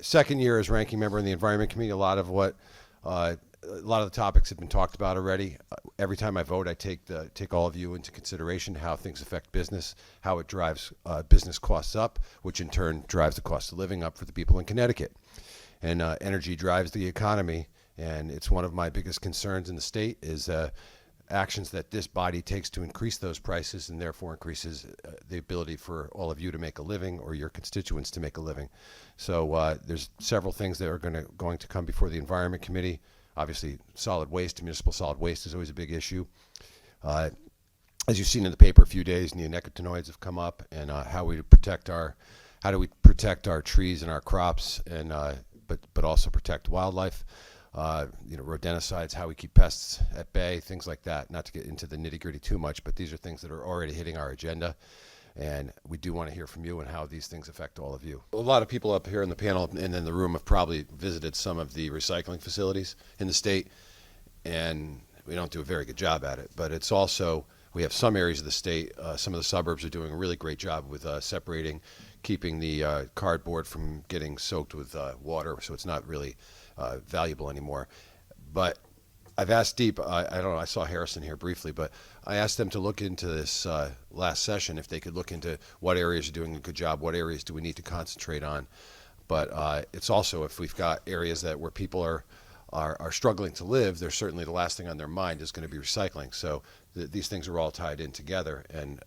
second year as ranking member in the Environment Committee. A lot of the topics have been talked about already. Every time I vote, I take all of you into consideration, how things affect business, how it drives business costs up, which in turn drives the cost of living up for the people in Connecticut. And energy drives the economy, and it's one of my biggest concerns in the state is actions that this body takes to increase those prices, and therefore increases the ability for all of you to make a living, or your constituents to make a living. So there's several things that are going to come before the Environment Committee. Obviously, solid waste, municipal solid waste is always a big issue. As you've seen in the paper, a few days, neonicotinoids have come up, and how do we protect our trees and our crops, and but also protect wildlife. Rodenticides, how we keep pests at bay, things like that. Not to get into the nitty-gritty too much, but these are things that are already hitting our agenda, and we do want to hear from you and how these things affect all of you. A lot of people up here in the panel and in the room have probably visited some of the recycling facilities in the state, and we don't do a very good job at it. But it's also, we have some areas of the state, some of the suburbs are doing a really great job with separating, keeping the cardboard from getting soaked with water, so it's not really valuable anymore. But I've asked Deep, I don't know, I saw Harrison here briefly, but I asked them to look into this last session, if they could look into what areas are doing a good job, what areas do we need to concentrate on. But it's also, if we've got areas where people are struggling to live, they're certainly, the last thing on their mind is going to be recycling. So these things are all tied in together, and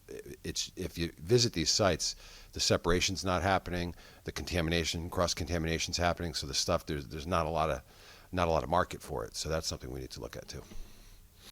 if you visit these sites, the separation's not happening, the contamination, cross-contamination's happening, so the stuff, there's not a lot of market for it. So that's something we need to look at too.